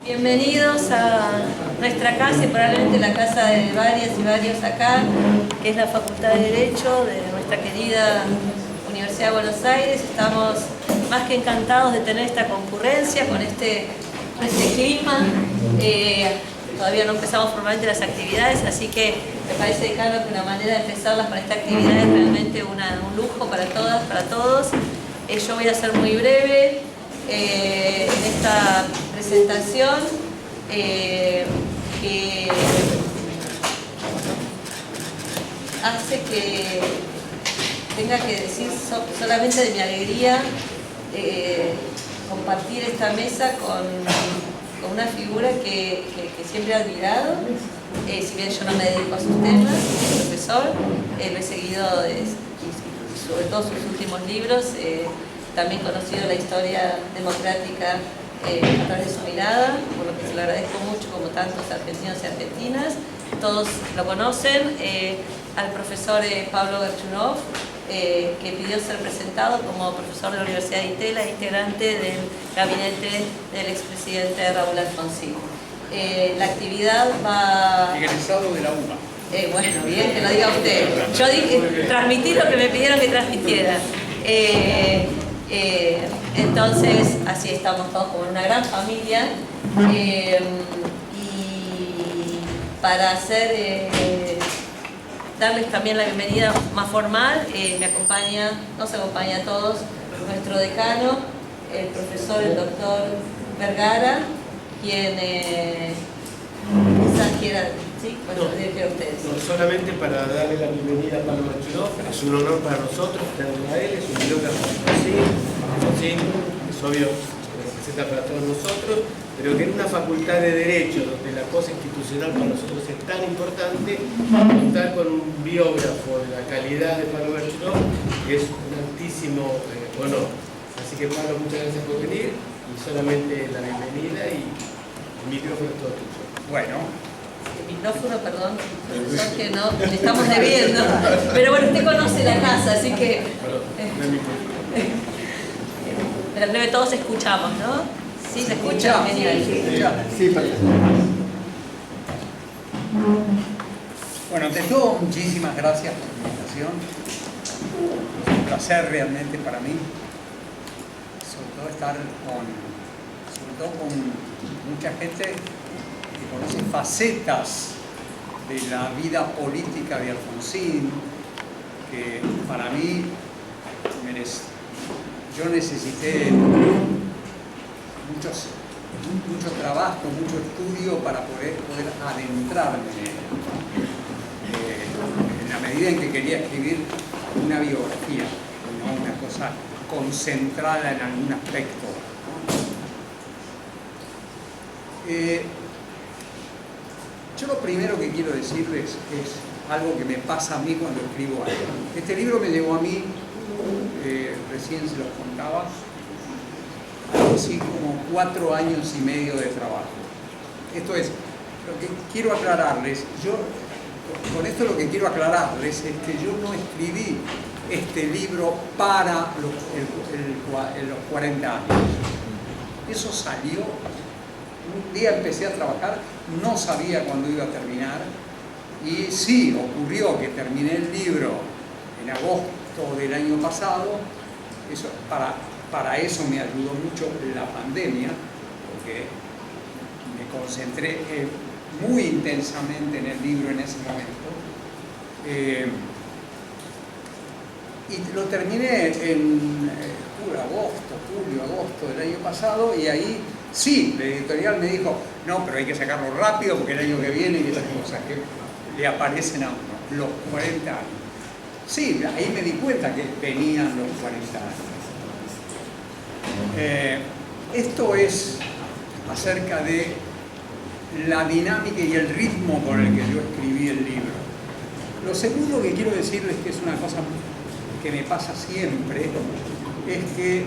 Bienvenidos a nuestra casa y probablemente la casa de varias y varios acá, que es la Facultad de Derecho de nuestra querida Universidad de Buenos Aires. Estamos más que encantados de tener esta concurrencia con este clima. Todavía no empezamos formalmente las actividades, así que me parece, decano, que una manera de empezarlas con esta actividad es realmente un lujo para todas, para todos. Yo voy a ser muy breve en esta presentación, que hace que tenga que decir solamente de mi alegría compartir esta mesa con una figura que siempre he admirado. Si bien yo no me dedico a sus temas, soy profesor, lo he seguido sobre todo sus últimos libros. También conocido la historia democrática a través de su mirada, por lo que se lo agradezco mucho, como tantos argentinos y argentinas. Todos lo conocen, al profesor Pablo Gerchunov, que pidió ser presentado como profesor de la Universidad de Itela, integrante del gabinete del expresidente Raúl Alfonsín. La actividad va... Egresado de la UBA. Bueno, bien, que lo diga usted. Yo dije, transmití lo que me pidieron que transmitiera. Entonces, así estamos todos como en una gran familia. Y para darles también la bienvenida más formal, nos acompaña a todos nuestro decano, el profesor, el doctor Vergara, quien quizás quiera... ¿Sí? Bueno, dirigir a ustedes. No, solamente para darle la bienvenida a Pablo Gerchunov. Es un honor para nosotros tenerlo a él, es un biógrafo de Alfonsín, es obvio que representa para todos nosotros, pero que en una facultad de Derecho, donde la cosa institucional para nosotros es tan importante, contar con un biógrafo de la calidad de Pablo Gerchunov es un altísimo honor. Así que, Pablo, muchas gracias por venir, y solamente la bienvenida, y el micrófono es todo tuyo. Bueno. El micrófono, perdón, profesor, que no, le estamos debiendo. Pero bueno, usted conoce la casa, así que... Pero en breve todos escuchamos, ¿no? ¿Sí se escucha? Genial. Sí, perfecto. Bueno, ante todo, muchísimas gracias por la invitación. Es un placer realmente para mí, sobre todo estar con mucha gente que conoce facetas de la vida política de Alfonsín, que para mí yo necesité mucho trabajo, mucho estudio para poder adentrarme en la medida en que quería escribir una biografía, no una cosa concentrada en algún aspecto. Yo lo primero que quiero decirles es algo que me pasa a mí cuando escribo algo. Este libro me llegó a mí, recién se los contaba, algo así como 4 años y medio de trabajo. Esto es, lo que quiero aclararles, con esto lo que quiero aclararles es que yo no escribí este libro para los 40 años. Eso salió, un día empecé a trabajar, no sabía cuándo iba a terminar, y sí, ocurrió que terminé el libro en agosto del año pasado. Eso, para eso me ayudó mucho la pandemia, porque me concentré muy intensamente en el libro en ese momento. Y lo terminé en julio, agosto del año pasado, y ahí sí, la editorial me dijo, no, pero hay que sacarlo rápido porque el año que viene y esas cosas que le aparecen a uno, los 40 años. Sí, ahí me di cuenta que venían los 40 años. Esto es acerca de la dinámica y el ritmo con el que yo escribí el libro. Lo segundo que quiero decirles, que es una cosa que me pasa siempre, es que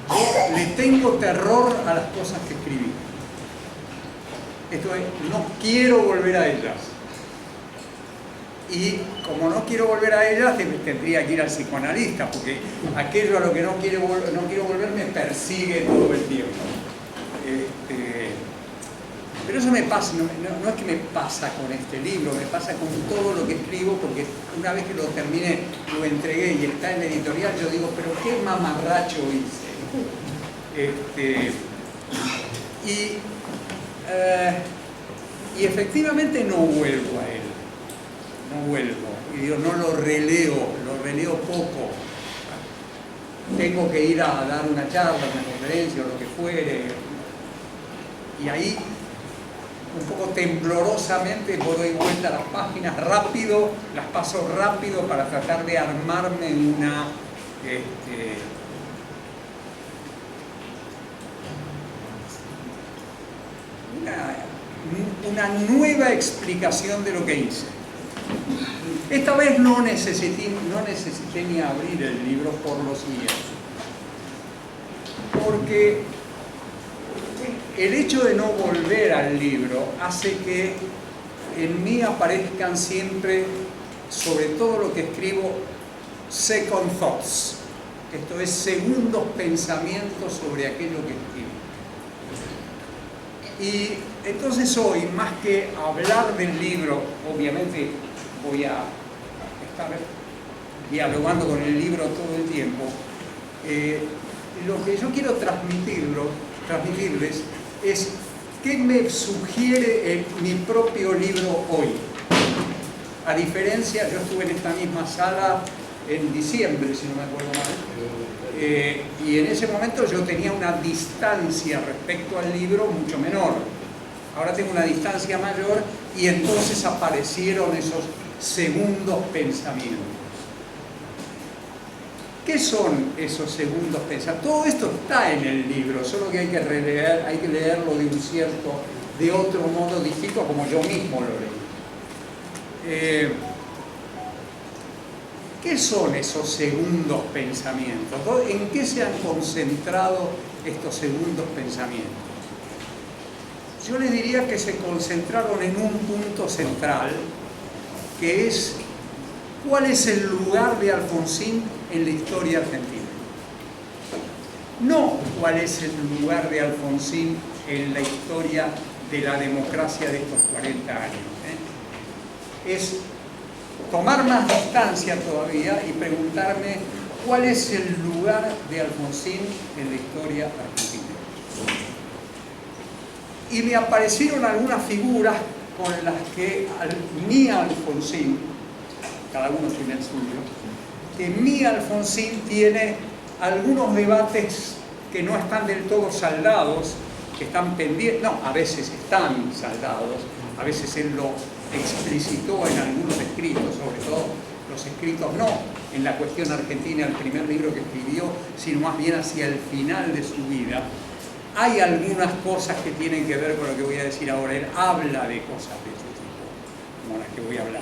yo le tengo terror a las cosas que escribí. Esto es, no quiero volver a ellas. Y como no quiero volver a ellas, tendría que ir al psicoanalista, porque aquello a lo que no quiero volver me persigue todo el tiempo. Pero eso me pasa, no es que me pasa con este libro, me pasa con todo lo que escribo, porque una vez que lo terminé, lo entregué y está en la editorial, yo digo, pero qué mamarracho hice. Y efectivamente no vuelvo a él, no vuelvo. Y digo, no lo releo poco. Tengo que ir a dar una charla, una conferencia o lo que fuere. Y ahí, un poco temblorosamente, doy vuelta a las páginas rápido, las paso rápido para tratar de armarme una nueva explicación de lo que hice. Esta vez no necesité ni abrir el libro por lo siguiente. Porque el hecho de no volver al libro hace que en mí aparezcan siempre, sobre todo lo que escribo, second thoughts. Esto es, segundos pensamientos sobre aquello que escribo. Y entonces hoy, más que hablar del libro, obviamente voy a estar dialogando con el libro todo el tiempo, lo que yo quiero transmitirles es qué me sugiere mi propio libro hoy. A diferencia, yo estuve en esta misma sala en diciembre, si no me acuerdo mal, y en ese momento yo tenía una distancia respecto al libro mucho menor. Ahora tengo una distancia mayor y entonces aparecieron esos segundos pensamientos. ¿Qué son esos segundos pensamientos? Todo esto está en el libro, solo que hay que releer, hay que leerlo de otro modo distinto, como yo mismo lo leí. ¿Qué son esos segundos pensamientos? ¿En qué se han concentrado estos segundos pensamientos? Yo les diría que se concentraron en un punto central, que es ¿cuál es el lugar de Alfonsín en la historia argentina? No cuál es el lugar de Alfonsín en la historia de la democracia de estos 40 años. Es tomar más distancia todavía y preguntarme cuál es el lugar de Alfonsín en la historia argentina. Y me aparecieron algunas figuras con las que mi Alfonsín, cada uno tiene el suyo, que mi Alfonsín tiene algunos debates que no están del todo saldados, que están pendientes, no, a veces están saldados, a veces él lo explicitó en algunos escritos, sobre todo los escritos no en la cuestión argentina, el primer libro que escribió, sino más bien hacia el final de su vida. Hay algunas cosas que tienen que ver con lo que voy a decir ahora. Él habla de cosas de ese tipo, como las que voy a hablar.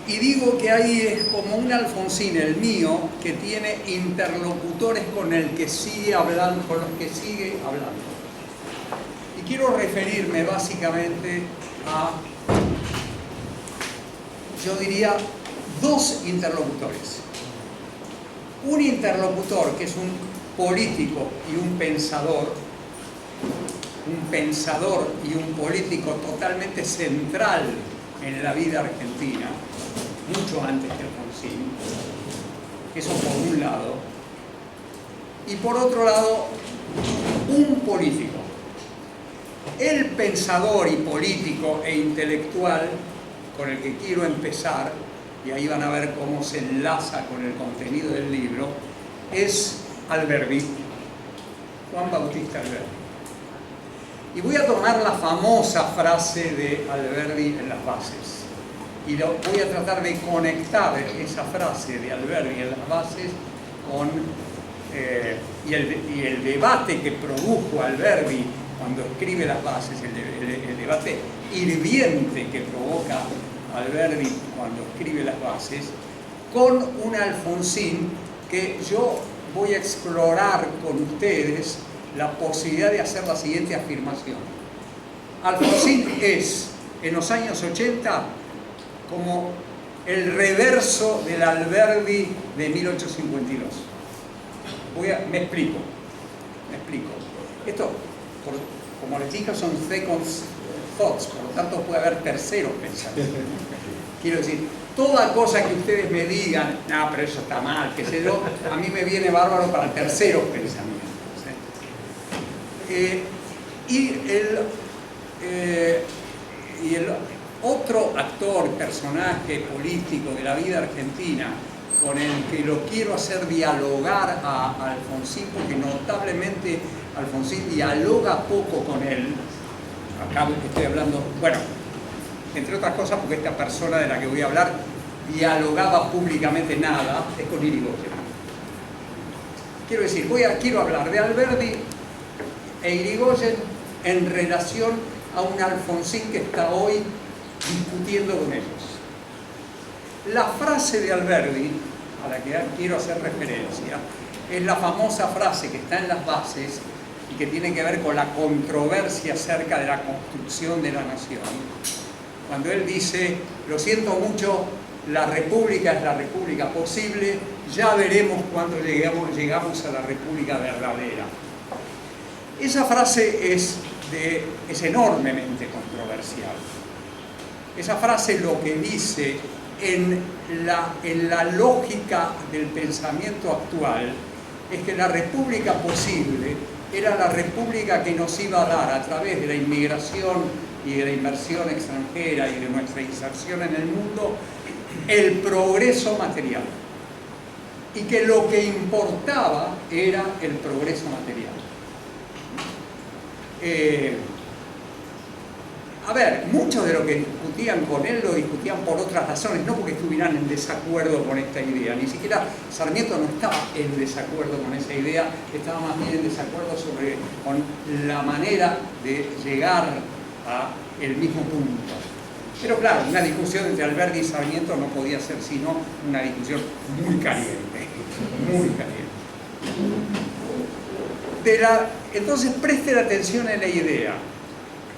Y digo que ahí es como un Alfonsín, el mío, que tiene interlocutores con el que sigue hablando, con los que sigue hablando. Y quiero referirme básicamente a, yo diría, dos interlocutores. Un interlocutor que es un político y un pensador y un político totalmente central en la vida argentina, mucho antes que Alfonsín. Eso por un lado. Y por otro lado, un político. El pensador y político e intelectual con el que quiero empezar, y ahí van a ver cómo se enlaza con el contenido del libro, es Alberdi, Juan Bautista Alberdi. Y voy a tomar la famosa frase de Alberdi en las bases. Y voy a tratar de conectar esa frase de Alberdi en las bases con y el debate que produjo Alberdi cuando escribe las bases, el debate hirviente que provoca Alberdi cuando escribe las bases, con un Alfonsín que yo voy a explorar con ustedes la posibilidad de hacer la siguiente afirmación. Alfonsín es, en los años 80, como el reverso del Alberdi de 1852. Me explico. Me explico. Esto, como les dije, son second thoughts, por lo tanto puede haber terceros pensamientos. Quiero decir, toda cosa que ustedes me digan, no, pero eso está mal, qué sé yo, a mí me viene bárbaro para terceros pensamientos. Y el otro actor, personaje político de la vida argentina, con el que lo quiero hacer dialogar a Alfonsín, porque notablemente Alfonsín dialoga poco con él. Acá estoy hablando, bueno, entre otras cosas porque esta persona de la que voy a hablar dialogaba públicamente nada, es con Irigoyen. Quiero decir, quiero hablar de Alberdi e Irigoyen en relación a un Alfonsín que está hoy discutiendo con ellos. La frase de Alberdi, a la que quiero hacer referencia, es la famosa frase que está en las bases y que tiene que ver con la controversia acerca de la construcción de la nación. Cuando él dice, lo siento mucho, la república es la república posible, ya veremos cuando llegamos a la república verdadera. Esa frase es enormemente controversial. Esa frase lo que dice en la lógica del pensamiento actual es que la república posible era la república que nos iba a dar a través de la inmigración y de la inversión extranjera y de nuestra inserción en el mundo el progreso material, y que lo que importaba era el progreso material. A ver, muchos de lo que discutían con él lo discutían por otras razones, no porque estuvieran en desacuerdo con esta idea. Ni siquiera Sarmiento no estaba en desacuerdo con esa idea, estaba más bien en desacuerdo con la manera de llegar al mismo punto. Pero claro, una discusión entre Alberdi y Sarmiento no podía ser sino una discusión muy caliente, muy caliente. Entonces presten atención a la idea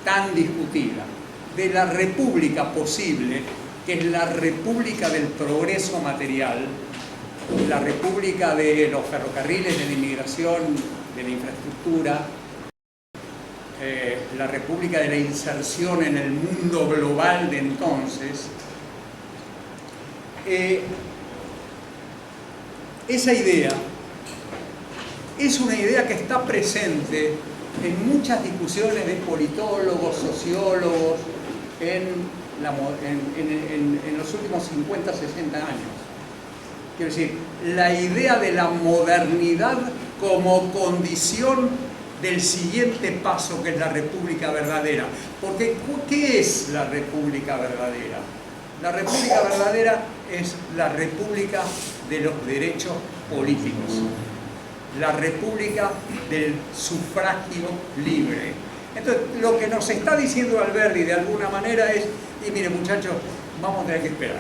tan discutida de la república posible, que es la república del progreso material, la república de los ferrocarriles, de la inmigración, de la infraestructura, la república de la inserción en el mundo global de entonces. Esa idea es una idea que está presente en muchas discusiones de politólogos, sociólogos, en los últimos 50, 60 años. Quiero decir, la idea de la modernidad como condición del siguiente paso, que es la república verdadera. Porque, ¿qué es la república verdadera? La república verdadera es la república de los derechos políticos, la república del sufragio libre. Entonces, lo que nos está diciendo Alberdi de alguna manera es, y miren muchachos, vamos a tener que esperar.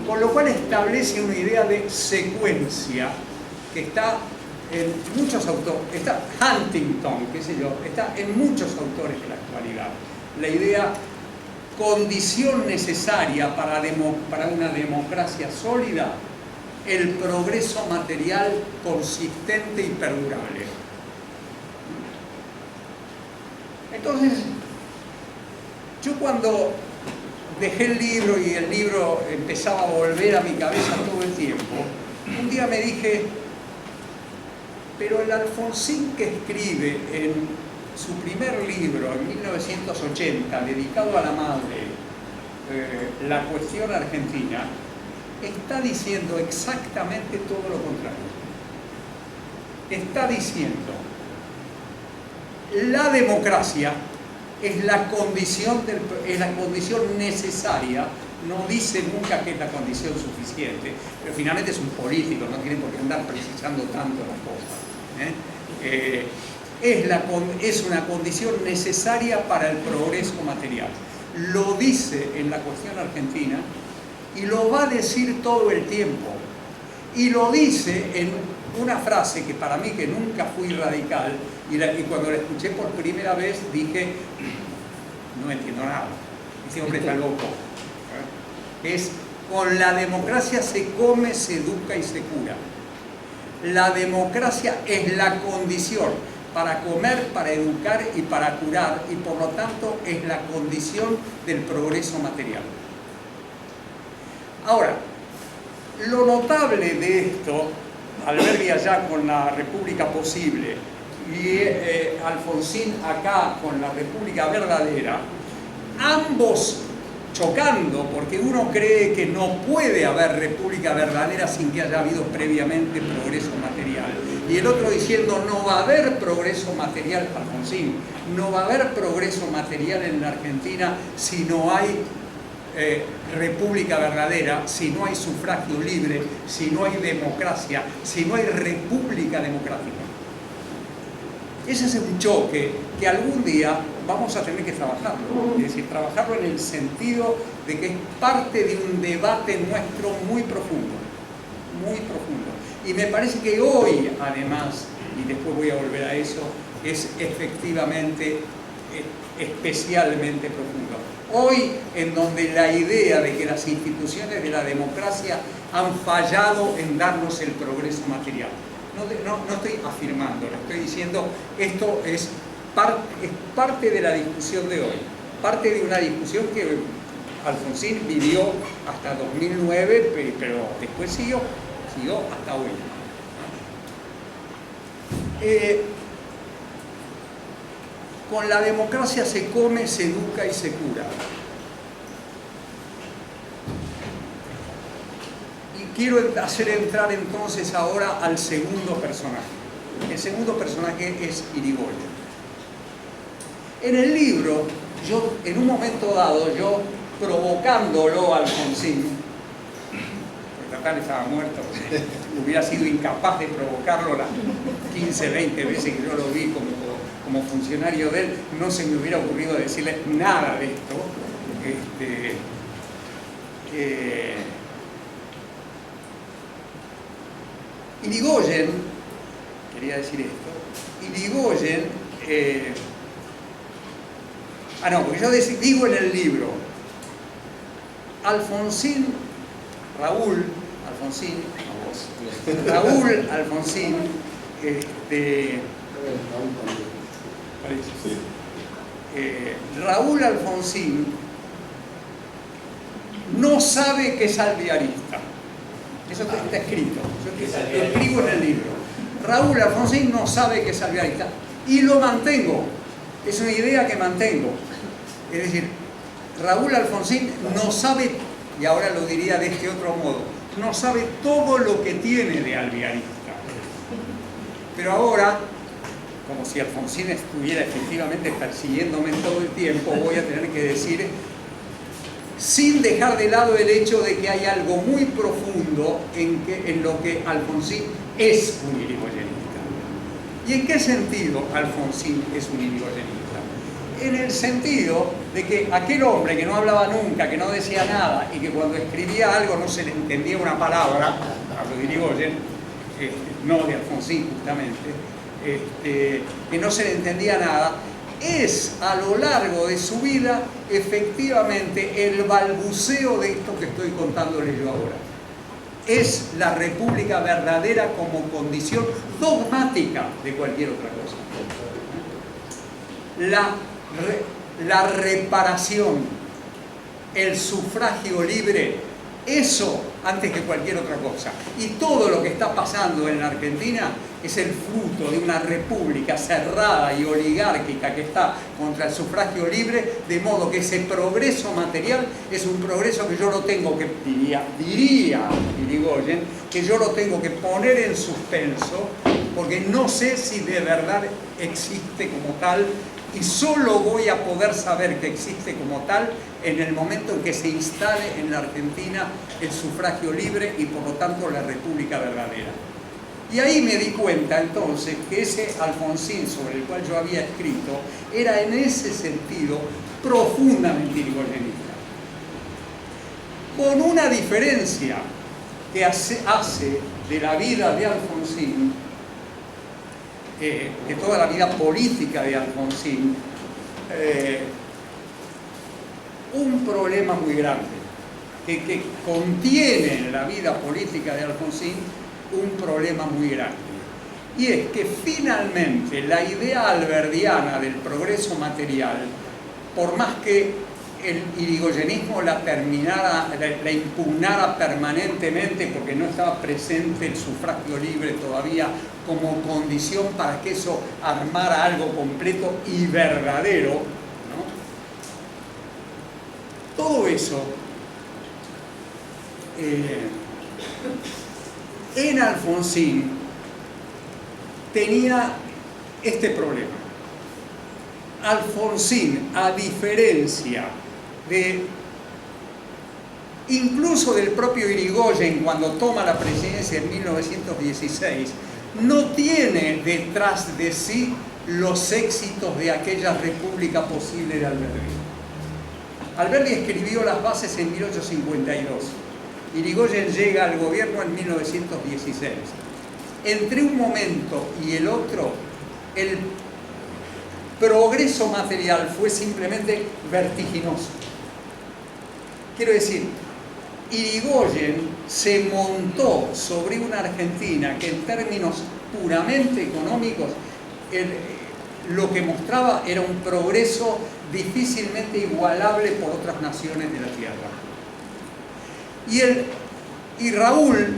Con lo cual establece una idea de secuencia que está en muchos autores, está Huntington, qué sé yo, está en muchos autores de la actualidad. La idea condición necesaria para una democracia sólida, el progreso material consistente y perdurable. Entonces, yo cuando dejé el libro y el libro empezaba a volver a mi cabeza todo el tiempo, un día me dije, pero el Alfonsín que escribe en su primer libro, en 1980, dedicado a la madre, La cuestión argentina, está diciendo exactamente todo lo contrario. Está diciendo, la democracia es la condición necesaria, no dice nunca que es la condición suficiente, pero finalmente es un político, no tiene por qué andar precisando tanto las cosas. Es una condición necesaria para el progreso material. Lo dice en La cuestión argentina y lo va a decir todo el tiempo. Y lo dice en una frase que para mí, que nunca fui radical, y cuando la escuché por primera vez dije, no entiendo nada, ese hombre está loco. Es, con la democracia se come, se educa y se cura. La democracia es la condición para comer, para educar y para curar, y por lo tanto es la condición del progreso material. Ahora, lo notable de esto, Alberti allá con la República Posible y Alfonsín acá con la República Verdadera, ambos chocando, porque uno cree que no puede haber república verdadera sin que haya habido previamente progreso material, y el otro diciendo no va a haber progreso material, Alfonsín, no va a haber progreso material en la Argentina si no hay república verdadera, si no hay sufragio libre, si no hay democracia, si no hay república democrática. Ese es un choque que algún día vamos a tener que trabajarlo, es decir, trabajarlo en el sentido de que es parte de un debate nuestro muy profundo, muy profundo. Y me parece que hoy, además, y después voy a volver a eso, es efectivamente especialmente profundo. Hoy, en donde la idea de que las instituciones de la democracia han fallado en darnos el progreso material. No estoy afirmando, lo estoy diciendo, esto es parte de la discusión de hoy, parte de una discusión que Alfonsín vivió hasta 2009, pero después siguió hasta hoy. Con la democracia se come, se educa y se cura. Y quiero hacer entrar entonces ahora al segundo personaje. El segundo personaje es Irigoyen. En el libro, yo en un momento dado, yo provocándolo a Alfonsín, porque tal estaba muerto, hubiera sido incapaz de provocarlo las 15, 20 veces que yo lo vi como funcionario de él, no se me hubiera ocurrido decirle nada de esto. Irigoyen, quería decir esto, Irigoyen, porque yo digo en el libro, Raúl Alfonsín, Raúl Alfonsín no sabe que es alvearista. Eso está escrito. Yo lo escribo en el libro. Raúl Alfonsín no sabe que es alvearista. Y lo mantengo. Es una idea que mantengo. Es decir, Raúl Alfonsín no sabe, y ahora lo diría de este otro modo, no sabe todo lo que tiene de alvearista. Pero ahora, como si Alfonsín estuviera efectivamente persiguiéndome todo el tiempo, voy a tener que decir, sin dejar de lado el hecho de que hay algo muy profundo en lo que Alfonsín es un irigoyenista. ¿Y en qué sentido Alfonsín es un irigoyenista? En el sentido de que aquel hombre que no hablaba nunca, que no decía nada y que cuando escribía algo no se le entendía una palabra, hablo de Irigoyen, no de Alfonsín justamente, que no se le entendía nada, es a lo largo de su vida efectivamente el balbuceo de esto que estoy contándole yo ahora. Es la república verdadera como condición dogmática de cualquier otra cosa. La reparación, el sufragio libre, eso antes que cualquier otra cosa. Y todo lo que está pasando en la Argentina es el fruto de una república cerrada y oligárquica que está contra el sufragio libre, de modo que ese progreso material es un progreso que yo lo tengo que, diría Irigoyen, que yo lo tengo que poner en suspenso, porque no sé si de verdad existe como tal, y solo voy a poder saber que existe como tal en el momento en que se instale en la Argentina el sufragio libre y por lo tanto la república verdadera. Y ahí me di cuenta entonces que ese Alfonsín sobre el cual yo había escrito era en ese sentido profundamente irigoyenista. Con una diferencia que hace de la vida de Alfonsín, de toda la vida política de Alfonsín, un problema muy grande que contiene en la vida política de Alfonsín un problema muy grande. Y es que finalmente la idea alberdiana del progreso material, por más que el irigoyenismo la impugnara permanentemente porque no estaba presente el sufragio libre todavía como condición para que eso armara algo completo y verdadero, ¿no? Todo eso en Alfonsín tenía este problema. Alfonsín, a diferencia incluso del propio Irigoyen cuando toma la presidencia en 1916, no tiene detrás de sí los éxitos de aquella república posible de Alberdi. Alberdi escribió las bases en 1852. Irigoyen llega al gobierno en 1916. Entre un momento y el otro, el progreso material fue simplemente vertiginoso. Quiero decir, Irigoyen se montó sobre una Argentina que en términos puramente económicos lo que mostraba era un progreso difícilmente igualable por otras naciones de la tierra. Y Raúl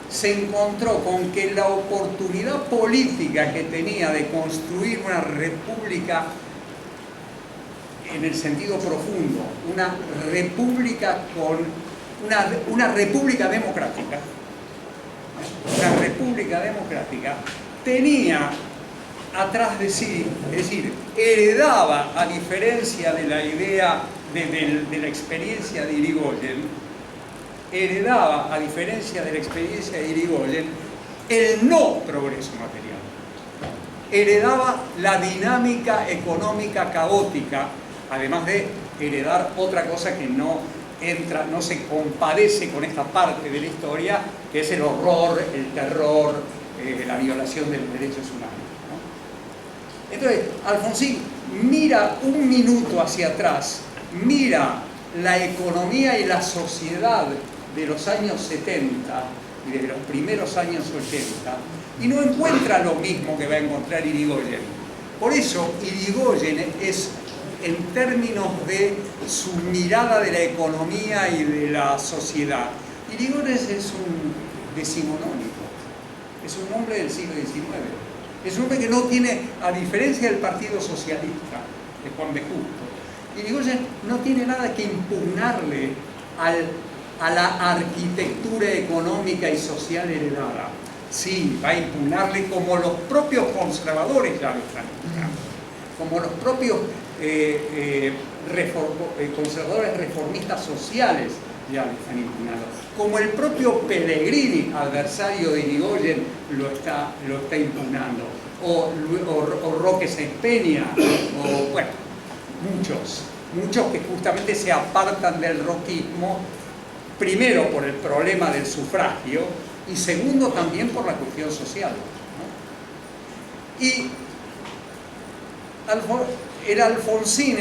se encontró con que la oportunidad política que tenía de construir una república en el sentido profundo, una república democrática, tenía atrás de sí, es decir, heredaba, a diferencia de la idea de la experiencia de Irigoyen, el no progreso material. Heredaba la dinámica económica caótica, además de heredar otra cosa que no se compadece con esta parte de la historia, que es el horror, el terror, la violación de los derechos humanos, ¿no? Entonces, Alfonsín mira un minuto hacia atrás, mira la economía y la sociedad de los años 70 y de los primeros años 80 y no encuentra lo mismo que va a encontrar Irigoyen. Por eso Irigoyen es, en términos de su mirada de la economía y de la sociedad, Irigoyen es un decimonónico, es un hombre del siglo XIX, es un hombre que no tiene, a diferencia del Partido Socialista de Juan B. Justo, Irigoyen no tiene nada que impugnarle a la arquitectura económica y social heredada. Sí, va a impugnarle como los propios conservadores ya lo están impugnando, como los propios conservadores reformistas sociales ya lo están impugnando, como el propio Pellegrini, adversario de Irigoyen, lo está impugnando, o Roque Sáenz Peña, o bueno, muchos que justamente se apartan del roquismo, primero por el problema del sufragio y segundo también por la cuestión social, ¿no? Y el Alfonsín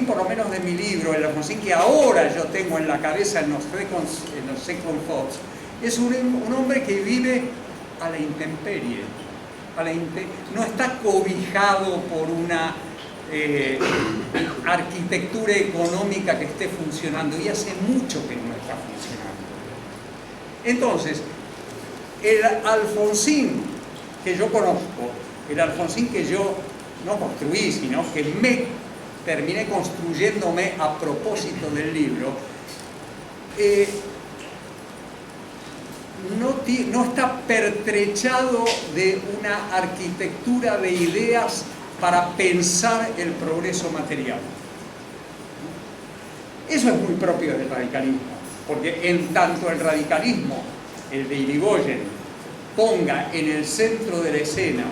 por lo menos de mi libro, el Alfonsín que ahora yo tengo en la cabeza en los second thoughts, es un hombre que vive a la intemperie, no está cobijado por una arquitectura económica que esté funcionando, y hace mucho que no está funcionando. Entonces, el Alfonsín que yo conozco, el Alfonsín que yo no construí, sino que me terminé construyéndome a propósito del libro, no está pertrechado de una arquitectura de ideas para pensar el progreso material. Eso es muy propio del radicalismo, porque en tanto el radicalismo, el de Irigoyen, ponga en el centro de la escena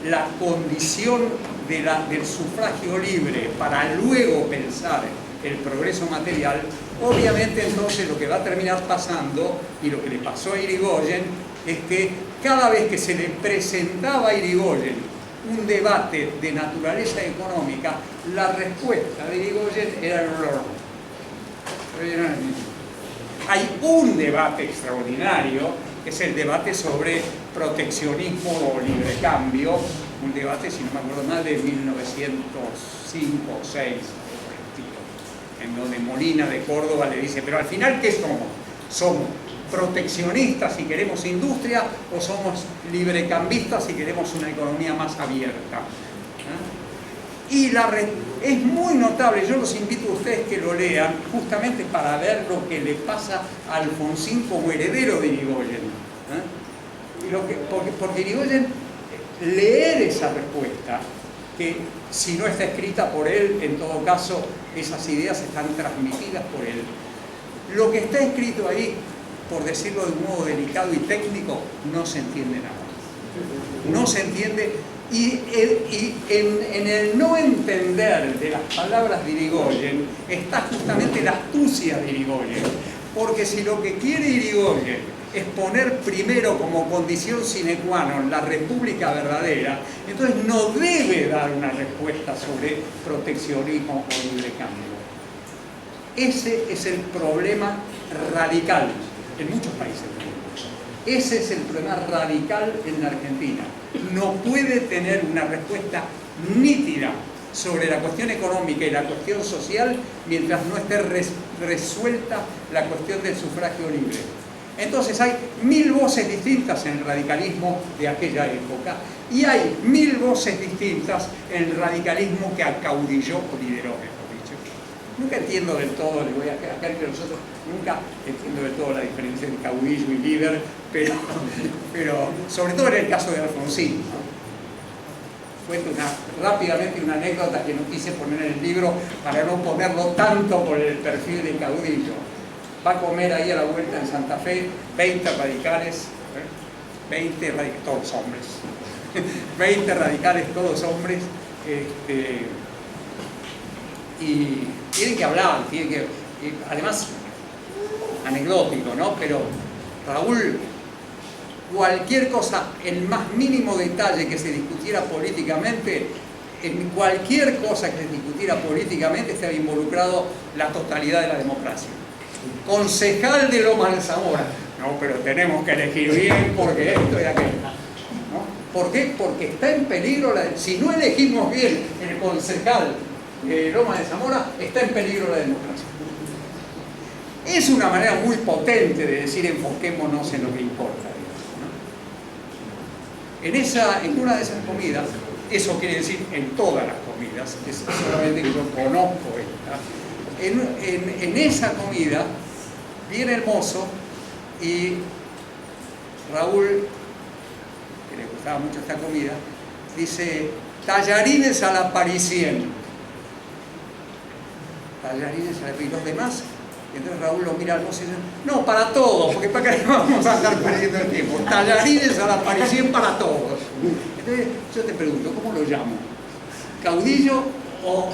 la condición del sufragio libre para luego pensar el progreso material, obviamente entonces lo que va a terminar pasando, y lo que le pasó a Irigoyen, es que cada vez que se le presentaba a Irigoyen un debate de naturaleza económica, la respuesta de Irigoyen era el horror. Hay un debate extraordinario es el debate sobre proteccionismo o libre cambio, un debate, si no me acuerdo mal, de 1905 o 6, en donde Molina de Córdoba le dice, pero al final, ¿qué somos? ¿Somos proteccionistas si queremos industria o somos librecambistas si queremos una economía más abierta? Y es muy notable, yo los invito a ustedes que lo lean, justamente para ver lo que le pasa a Alfonsín como heredero de Irigoyen. Porque Irigoyen, leer esa respuesta, que si no está escrita por él, en todo caso, esas ideas están transmitidas por él. Lo que está escrito ahí, por decirlo de un modo delicado y técnico, no se entiende nada. No se entiende. Y en el no entender de las palabras de Irigoyen está justamente la astucia de Irigoyen. Porque si lo que quiere Irigoyen es poner primero como condición sine qua non la república verdadera, entonces no debe dar una respuesta sobre proteccionismo o libre cambio. Ese es el problema radical en muchos países del mundo. Ese es el problema radical en la Argentina. No puede tener una respuesta nítida sobre la cuestión económica y la cuestión social mientras no esté resuelta la cuestión del sufragio libre. Entonces hay 1000 voces distintas en el radicalismo de aquella época y hay 1000 voces distintas en el radicalismo que acaudilló o lideró, mejor dicho. Nunca entiendo del todo, les voy a acá entre nosotros, nunca entiendo del todo la diferencia entre caudillo y líder, pero sobre todo en el caso de Alfonsín, ¿no? Cuento rápidamente una anécdota que no quise poner en el libro para no ponerlo tanto por el perfil de caudillo. Va a comer ahí a la vuelta en Santa Fe 20 radicales, 20 radicales, todos hombres, 20 radicales, todos hombres, y tienen que hablar, además, anecdótico, ¿no? Pero Raúl, cualquier cosa, el más mínimo detalle que se discutiera políticamente, en cualquier cosa que se discutiera políticamente estaba involucrado la totalidad de la democracia. Concejal de Lomas de Zamora, no, pero tenemos que elegir bien porque esto y aquello, ¿no? ¿Por qué? Porque está en peligro, si no elegimos bien el concejal de Lomas de Zamora, está en peligro la democracia. Es una manera muy potente de decir enfoquémonos en lo que importa, ¿no? En una de esas comidas, eso quiere decir en todas las comidas, es solamente que yo conozco esta. En esa comida viene el mozo y Raúl, que le gustaba mucho esta comida, dice tallarines a la parisien. Tallarines a la parisien. ¿Y los demás? Y entonces Raúl lo mira al mozo y dice, no, para todos, porque para qué vamos a andar perdiendo el tiempo. Tallarines a la parisien para todos. Entonces yo te pregunto, ¿cómo lo llamo? ¿Caudillo o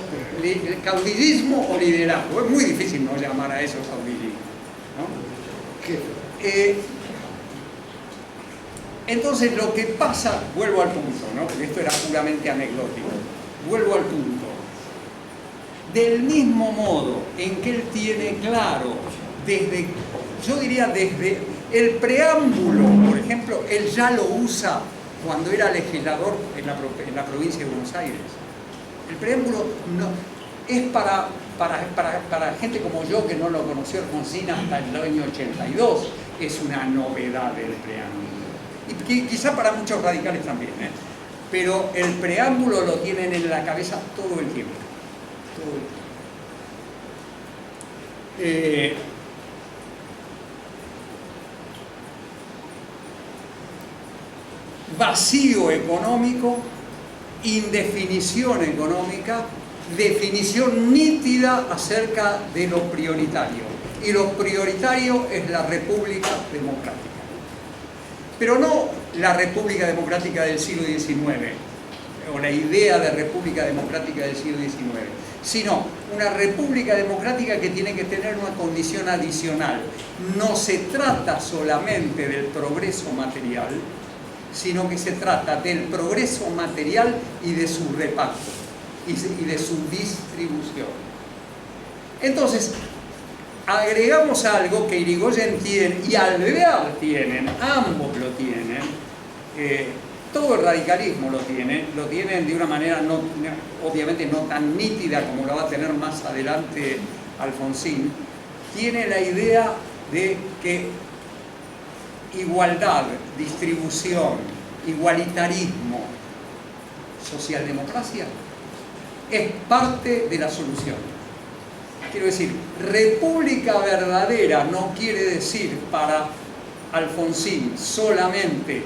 caudillismo o liderazgo? Es muy difícil no llamar a eso caudillismo, ¿no? Entonces lo que pasa, vuelvo al punto, ¿no? Porque esto era puramente anecdótico, vuelvo al punto. Del mismo modo en que él tiene claro, yo diría desde el preámbulo, por ejemplo, él ya lo usa cuando era legislador en la provincia de Buenos Aires. El preámbulo no, es para gente como yo que no lo conoció Alfonsín hasta el año 82, es una novedad el preámbulo. Y quizá para muchos radicales también, pero el preámbulo lo tienen en la cabeza todo el tiempo. Vacío económico, indefinición económica, definición nítida acerca de lo prioritario. Y lo prioritario es la República Democrática. Pero no la República Democrática del siglo XIX, o la idea de República Democrática del siglo XIX, sino una República Democrática que tiene que tener una condición adicional. No se trata solamente del progreso material, sino que se trata del progreso material y de su reparto y de su distribución. Entonces, agregamos algo que Irigoyen tiene y Alvear tienen, ambos lo tienen, todo el radicalismo lo tienen de una manera obviamente no tan nítida como la va a tener más adelante Alfonsín. Tiene la idea de que igualdad, distribución, igualitarismo, socialdemocracia es parte de la solución. Quiero decir, república verdadera no quiere decir para Alfonsín solamente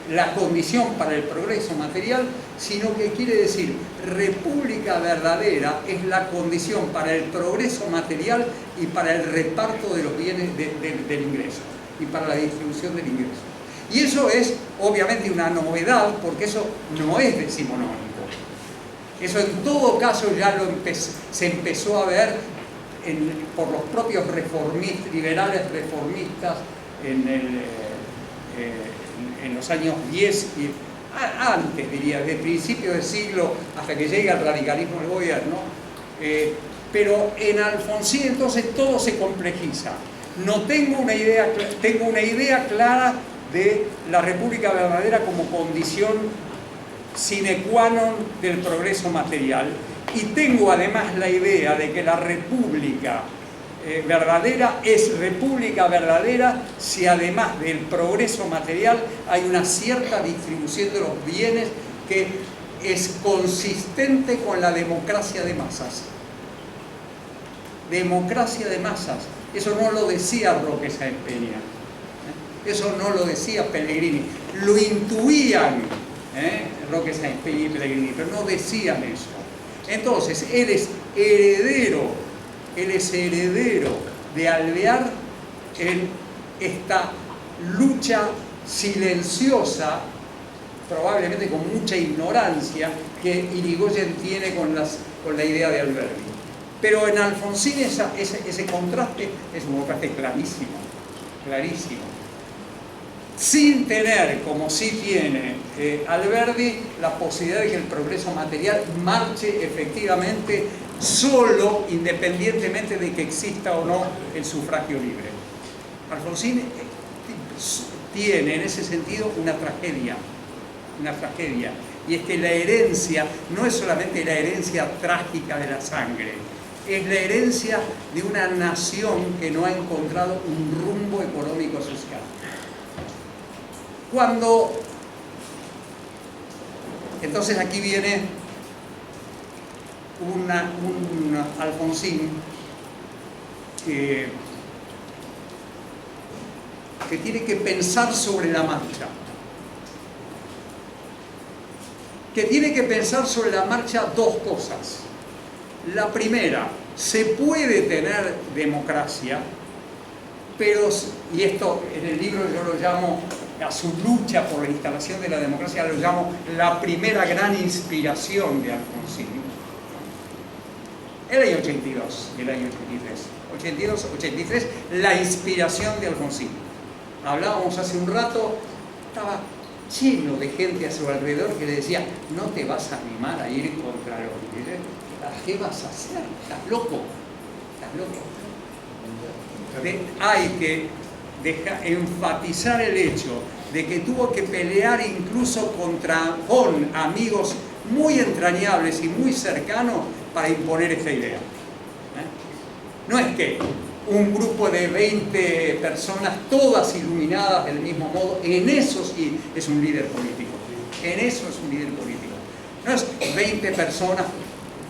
la condición para el progreso material, sino que quiere decir república verdadera es la condición para el progreso material y para el reparto de los bienes del ingreso y para la distribución del ingreso. Y eso es obviamente una novedad, porque eso no es decimonónico. Eso en todo caso ya se empezó a ver por los propios liberales reformistas en los años 10 y antes, diría, desde principios del siglo hasta que llega el radicalismo del gobierno. Pero en Alfonsín entonces todo se complejiza. No tengo una idea, tengo una idea clara de la república verdadera como condición sine qua non del progreso material, y tengo además la idea de que la república verdadera es república verdadera si además del progreso material hay una cierta distribución de los bienes que es consistente con la democracia de masas. Democracia de masas. Eso no lo decía Roque Sáenz Peña. Eso no lo decía Pellegrini. Lo intuían Roque Sáenz Peña y Pellegrini, pero no decían eso. Entonces, él es heredero de Alvear en esta lucha silenciosa, probablemente con mucha ignorancia, que Irigoyen tiene con la idea de Alberti. Pero en Alfonsín ese contraste es un contraste clarísimo, clarísimo. Sin tener, como sí tiene Alberti, la posibilidad de que el progreso material marche efectivamente solo, independientemente de que exista o no el sufragio libre. Alfonsín tiene en ese sentido una tragedia, y es que la herencia no es solamente la herencia trágica de la sangre, es la herencia de una nación que no ha encontrado un rumbo económico-social. Entonces aquí viene un Alfonsín que tiene que pensar sobre la marcha. Que tiene que pensar sobre la marcha dos cosas. La primera, se puede tener democracia, pero, y esto en el libro yo lo llamo, a su lucha por la instalación de la democracia, lo llamo la primera gran inspiración de Alfonsín. El año 82 y el año 83. 82-83, la inspiración de Alfonsín. Hablábamos hace un rato, estaba lleno de gente a su alrededor que le decía: no te vas a animar a ir contra los líderes, ¿qué vas a hacer? ¿Estás loco? ¿Estás loco? Hay que enfatizar el hecho de que tuvo que pelear incluso con amigos muy entrañables y muy cercanos para imponer esta idea. No es que un grupo de 20 personas, todas iluminadas del mismo modo, en eso sí es un líder político. En eso es un líder político. No es 20 personas,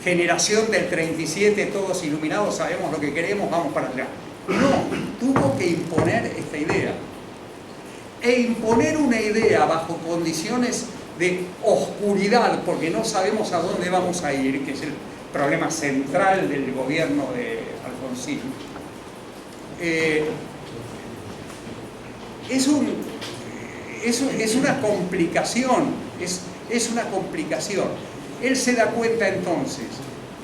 generación del 37, todos iluminados, sabemos lo que queremos, vamos para allá. No, tuvo que imponer esta idea. E imponer una idea bajo condiciones de oscuridad, porque no sabemos a dónde vamos a ir, que es el problema central del gobierno de Alfonsín. Es una complicación, es una complicación. Él se da cuenta entonces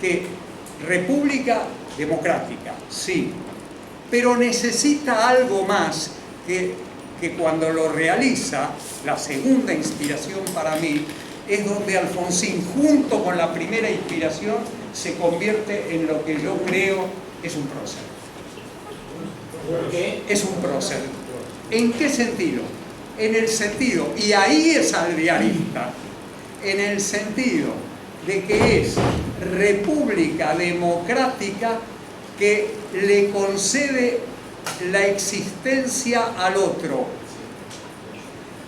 que república democrática, sí, pero necesita algo más que cuando lo realiza, la segunda inspiración para mí, es donde Alfonsín, junto con la primera inspiración, se convierte en lo que yo creo es un prócer. ¿Por qué? Es un prócer. ¿En qué sentido? En el sentido, y ahí es alvearista, en el sentido de que es república democrática que le concede la existencia al otro.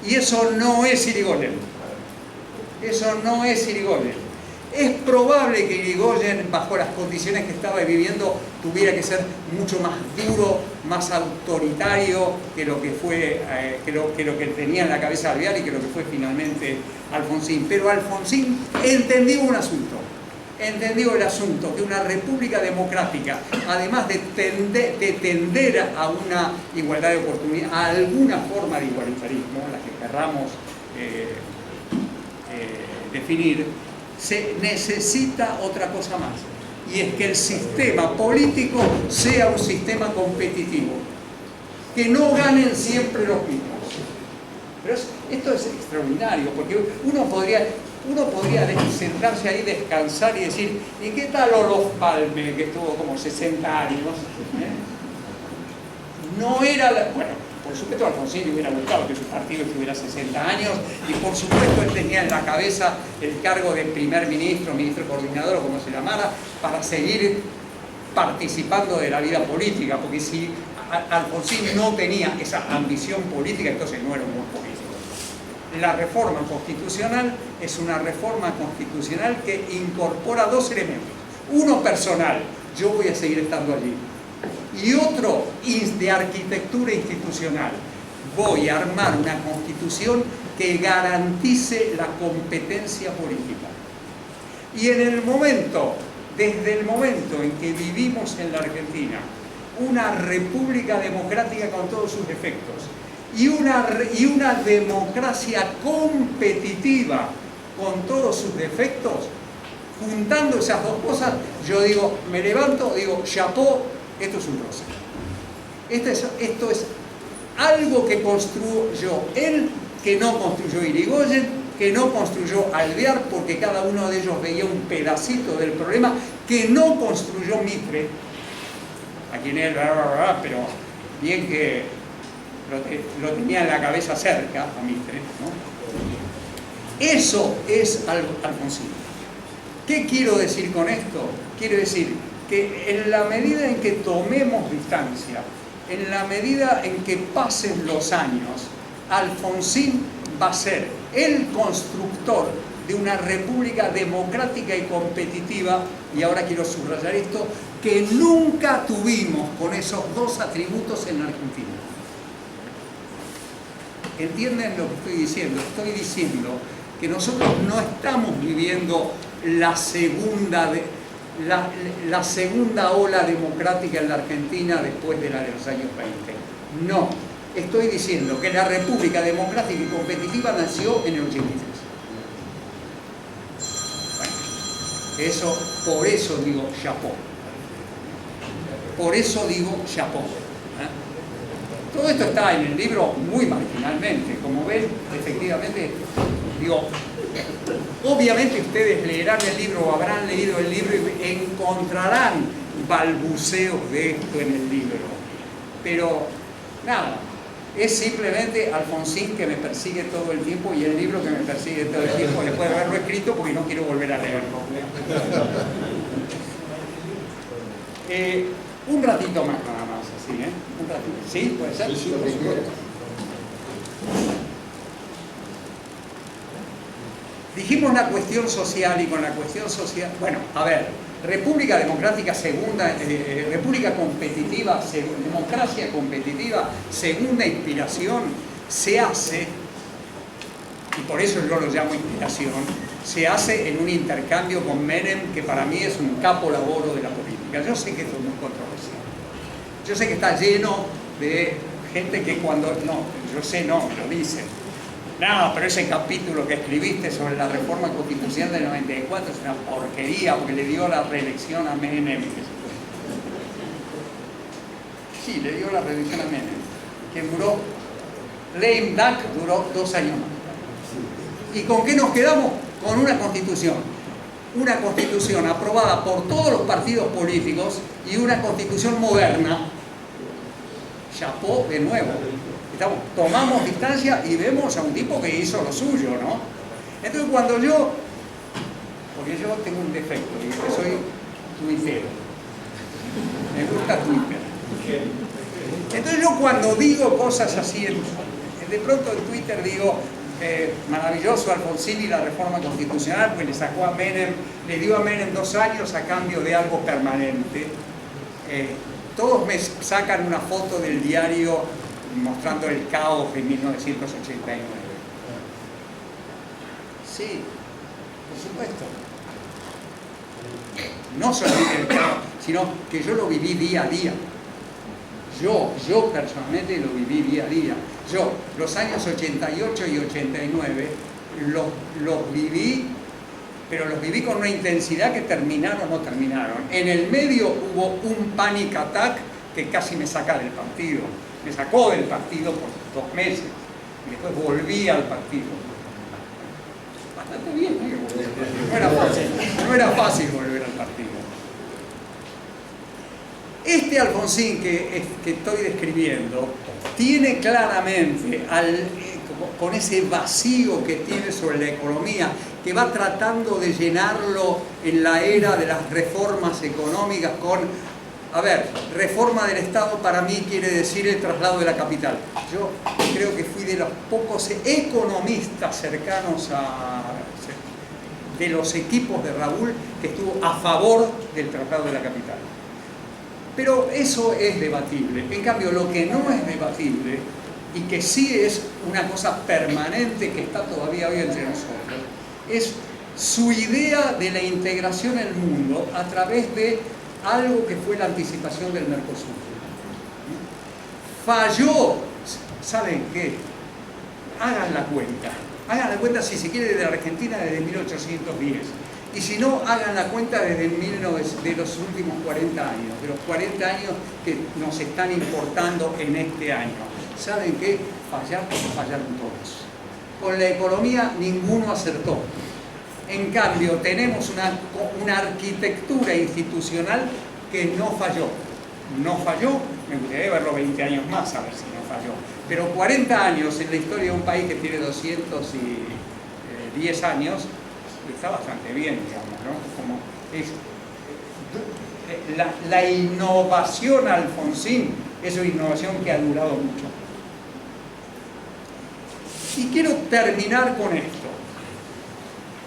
Y eso no es Irigoyen. Eso no es Irigoyen. Es probable que Irigoyen, bajo las condiciones que estaba viviendo, tuviera que ser mucho más duro, más autoritario que lo que fue, que lo que tenía en la cabeza Alvear y que lo que fue finalmente Alfonsín. Pero Alfonsín entendió un asunto. Entendió el asunto, que una república democrática, además de tender a una igualdad de oportunidad, a alguna forma de igualitarismo, la que querramos definir, se necesita otra cosa más, y es que el sistema político sea un sistema competitivo, que no ganen siempre los mismos. Pero esto es extraordinario, porque uno podría sentarse ahí, descansar y decir, ¿y qué tal Olof Palme, que estuvo como 60 años? No era bueno, por supuesto Alfonsín le hubiera gustado que su partido estuviera 60 años, y por supuesto él tenía en la cabeza el cargo de primer ministro, ministro coordinador o como se llamara, para seguir participando de la vida política, porque si Alfonsín no tenía esa ambición política, entonces no era un buen político. La reforma constitucional es una reforma constitucional que incorpora dos elementos. Uno personal, yo voy a seguir estando allí. Y otro de arquitectura institucional. Voy a armar una constitución que garantice la competencia política. Y en el momento, desde el momento en que vivimos en la Argentina, una república democrática con todos sus defectos, y una democracia competitiva con todos sus defectos, juntando esas dos cosas, yo digo, me levanto, digo, chapó, esto es un proceso. Esto es algo que construyó él, que no construyó Irigoyen, que no construyó Alvear, porque cada uno de ellos veía un pedacito del problema, que no construyó Mitre, a quien él, pero bien que lo tenía en la cabeza cerca, a Mitre, ¿no? Eso es Alfonsín. ¿Qué quiero decir con esto? Quiero decir que en la medida en que tomemos distancia, en la medida en que pasen los años, Alfonsín va a ser el constructor de una república democrática y competitiva, y ahora quiero subrayar esto, que nunca tuvimos con esos dos atributos en la Argentina. ¿Entienden lo que estoy diciendo? Estoy diciendo que nosotros no estamos viviendo la segunda ola democrática en la Argentina después de la de los años 20. No, estoy diciendo que la República Democrática y Competitiva nació en el 83. Bueno, por eso digo chapó. Por eso digo chapó. Todo esto está en el libro muy marginalmente, como ven, efectivamente, digo, obviamente ustedes leerán el libro o habrán leído el libro y encontrarán balbuceos de esto en el libro, pero nada, es simplemente Alfonsín que me persigue todo el tiempo y el libro que me persigue todo el tiempo, después de haberlo escrito, porque no quiero volver a leerlo. Un ratito más nada más, así, ¿eh? Un ratito. ¿Sí? ¿Puede ser? Sí, por supuesto. Dijimos la cuestión social, y con la cuestión social, bueno, a ver, República Democrática segunda, República Competitiva, democracia competitiva, segunda inspiración, se hace, y por eso yo lo llamo inspiración, se hace en un intercambio con Menem, que para mí es un capo laboro de la política. Yo sé que esto es muy controversial. Yo sé que está lleno de gente que cuando... No, yo sé, no, lo dicen. No, pero ese capítulo que escribiste sobre la reforma constitucional del 94 es una porquería porque le dio la reelección a Menem. Sí, le dio la reelección a Menem, que duró, lame duck duró 2 años más. ¿Y con qué nos quedamos? Con una constitución una constitución aprobada por todos los partidos políticos y una constitución moderna. Chapó de nuevo. Tomamos distancia y vemos a un tipo que hizo lo suyo, ¿no? Entonces cuando yo, porque yo tengo un defecto, y que soy tuitero, me gusta Twitter. Entonces yo cuando digo cosas así, de pronto en Twitter digo, maravilloso Alfonsín y la reforma constitucional, pues le sacó a Menem, le dio a Menem 2 años a cambio de algo permanente. Todos me sacan una foto del diario mostrando el caos de 1989. Sí, por supuesto. No solamente el caos, sino que yo lo viví día a día. Yo personalmente lo viví día a día. Yo, los años 88 y 89, los viví, pero los viví con una intensidad que terminaron o no terminaron. En el medio hubo un panic attack que casi me saca del partido. Me sacó del partido por 2 meses y después volví al partido. Bastante bien, ¿no? No era fácil volver al partido. Este Alfonsín que estoy describiendo tiene claramente, con ese vacío que tiene sobre la economía, que va tratando de llenarlo en la era de las reformas económicas con... A ver, reforma del Estado para mí quiere decir el traslado de la capital. Yo creo que fui de los pocos economistas cercanos de los equipos de Raúl que estuvo a favor del traslado de la capital. Pero eso es debatible. En cambio, lo que no es debatible y que sí es una cosa permanente que está todavía hoy entre nosotros, es su idea de la integración en el mundo a través de algo que fue la anticipación del Mercosur. Falló, ¿saben qué? Hagan la cuenta si se quiere de la Argentina desde 1810. Y si no, hagan la cuenta desde de los últimos 40 años, de los 40 años que nos están importando en este año. ¿Saben qué? Fallaron todos. Con la economía ninguno acertó. En cambio, tenemos una arquitectura institucional que no falló. No falló, me gustaría verlo 20 años más a ver si no falló. Pero 40 años en la historia de un país que tiene 210 años, está bastante bien, digamos, ¿no? Como es, la innovación Alfonsín es una innovación que ha durado mucho. Y quiero terminar con esto.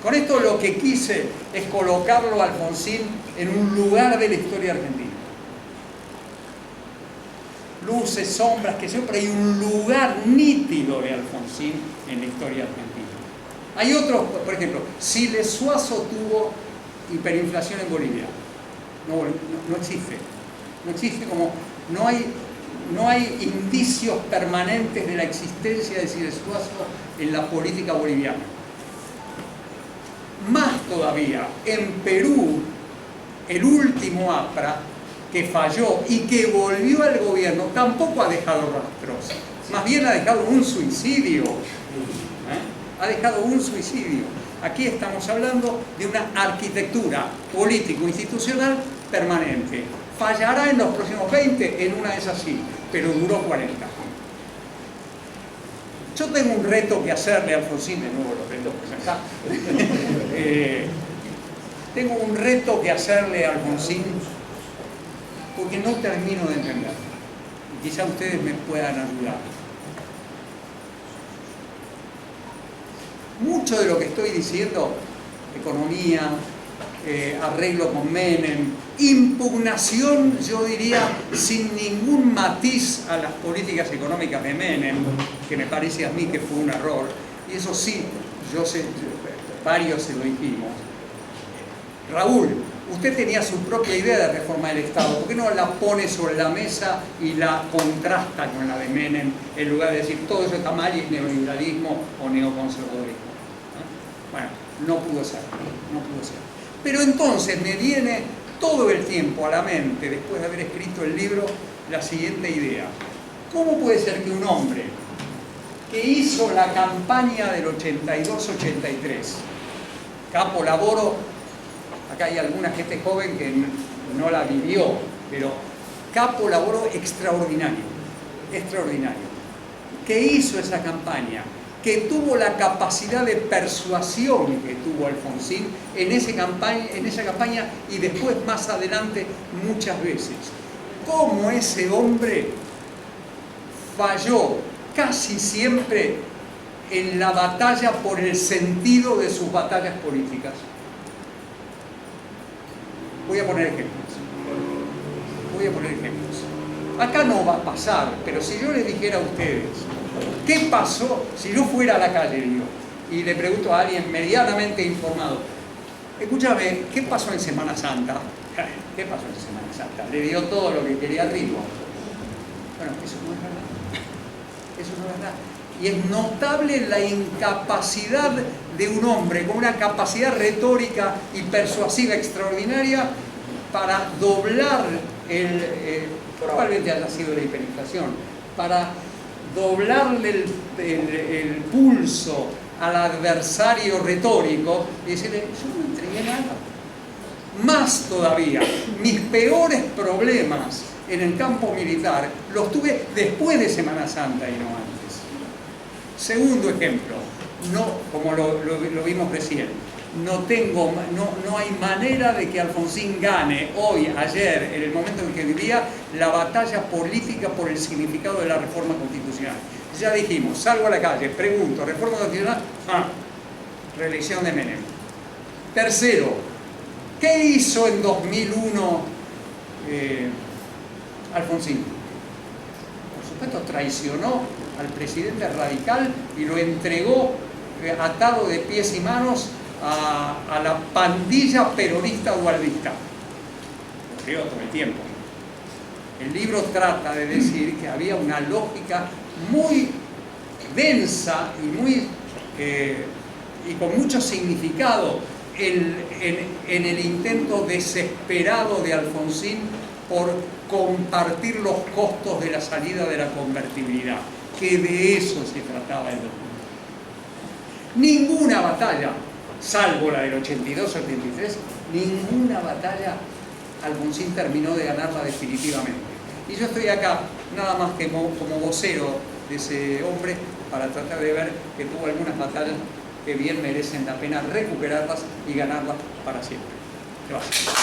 Con esto lo que quise es colocarlo a Alfonsín en un lugar de la historia argentina. Luces, sombras, que siempre hay un lugar nítido de Alfonsín en la historia argentina. Hay otros, por ejemplo, Siles Suazo tuvo hiperinflación en Bolivia. No existe. No existe como... No hay indicios permanentes de la existencia de Siles Suazo en la política boliviana. Más todavía, en Perú, el último APRA, que falló y que volvió al gobierno, tampoco ha dejado rastros. Más bien ha dejado un suicidio. Ha dejado un suicidio. Aquí estamos hablando de una arquitectura político-institucional permanente. Fallará en los próximos 20, en una de esas sí, pero duró 40. Yo tengo un reto que hacerle a Alfonsín, de nuevo los retos que acá. Tengo un reto que hacerle a Alfonsín porque no termino de entender. Y quizá ustedes me puedan ayudar. Mucho de lo que estoy diciendo, economía, arreglo con Menem, impugnación, yo diría, sin ningún matiz a las políticas económicas de Menem, que me parece a mí que fue un error, y eso sí, yo sé, varios se lo dijimos. Raúl, usted tenía su propia idea de reforma del Estado, ¿por qué no la pone sobre la mesa y la contrasta con la de Menem, en lugar de decir todo eso está mal y es neoliberalismo o neoconservadurismo? Bueno, no pudo ser. Pero entonces me viene todo el tiempo a la mente, después de haber escrito el libro, la siguiente idea. ¿Cómo puede ser que un hombre que hizo la campaña del 82-83, Capo Laboro acá hay alguna gente joven que no la vivió, pero Capo laboró extraordinario, extraordinario. ¿Qué hizo esa campaña? Que tuvo la capacidad de persuasión que tuvo Alfonsín en esa campaña y después más adelante muchas veces. Cómo ese hombre falló casi siempre en la batalla por el sentido de sus batallas políticas. Voy a poner ejemplos. Acá no va a pasar, pero si yo les dijera a ustedes, ¿qué pasó si yo fuera a la calle, digo, y le pregunto a alguien medianamente informado, escúchame, ¿qué pasó en Semana Santa? ¿Qué pasó en Semana Santa? Le dio todo lo que quería Rigo. Bueno, eso no es verdad. Eso no es verdad. Y es notable la incapacidad de un hombre con una capacidad retórica y persuasiva extraordinaria para doblar probablemente haya sido la hiperinflación, para doblarle el pulso al adversario retórico y decirle, yo no entregué nada. Más todavía, mis peores problemas en el campo militar los tuve después de Semana Santa y no antes. Segundo ejemplo, como lo vimos recién, no hay manera de que Alfonsín gane hoy, ayer, en el momento en que vivía, la batalla política por el significado de la reforma constitucional. Ya dijimos, salgo a la calle, pregunto, reforma constitucional, reelección de Menem. Tercero, ¿qué hizo en 2001 Alfonsín? Por supuesto, traicionó al presidente radical y lo entregó atado de pies y manos a la pandilla peronista dualdista. Lo creo todo el tiempo. El libro trata de decir que había una lógica muy densa y con mucho significado en el intento desesperado de Alfonsín por compartir los costos de la salida de la convertibilidad, que de eso se trataba el documento. Ninguna batalla, salvo la del 82-83, ninguna batalla Alfonsín terminó de ganarla definitivamente. Y yo estoy acá nada más que como vocero de ese hombre para tratar de ver que tuvo algunas batallas que bien merecen la pena recuperarlas y ganarlas para siempre. Gracias.